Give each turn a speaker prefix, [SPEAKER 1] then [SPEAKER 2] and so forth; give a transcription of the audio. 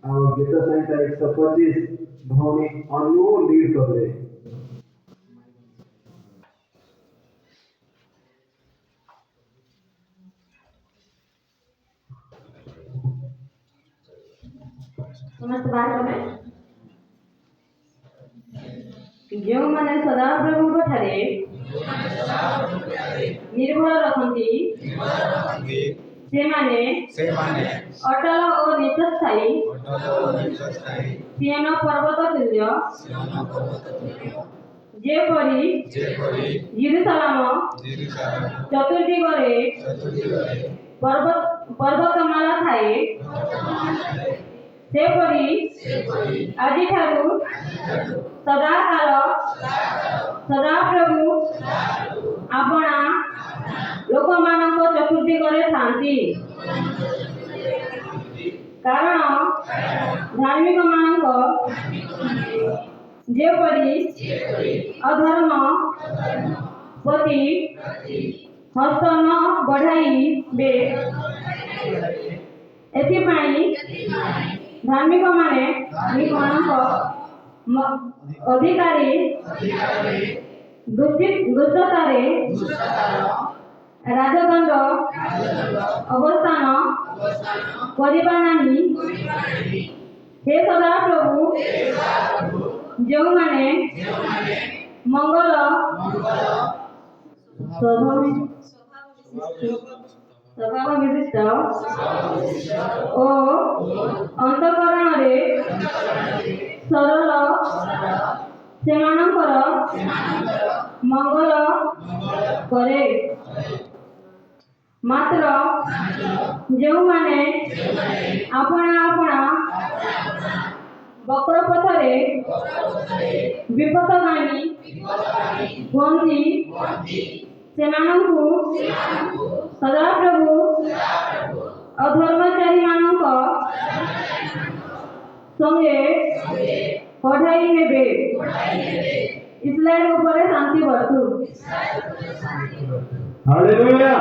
[SPEAKER 1] और गीत संहिता 125 भौनी अनु लीड कर रहे।
[SPEAKER 2] समस्त बात में जो माने सदा प्रभु को ठारे निर्भर रखती से माने अटल और नित्यस्थायी सियन पर्वत तुल्य जेपरी जेरुसालेम चतुर्दिगरे पर्वतमाला थाए सेपरी आदि ठारू सदा काल सदा प्रभु आपणा लोक मानक चतुर्दिगरे थांती कारण धार्मिक मानक जेपरी अधर्म प्रति हस्त न बढ़ाई बे एथिपाई धार्मिक माने अधिकारी दुष्टतारे राजदंड अवस्थान करिबा नाही हे सदा प्रभु जो माने मंगल स्वभाव विशिष्ट ओ अंतकरण रे सरल सेमानंकर मंगल करे मात्र जो माने अपना अपना वक्र पथरे विपथगामी हुअन्ति सेमानंकु सदा प्रभु अधर्मचारी मानक संगे पढ़ाई नेबे इस्राएल ऊपर शांति बरतु।
[SPEAKER 1] हालेलुया।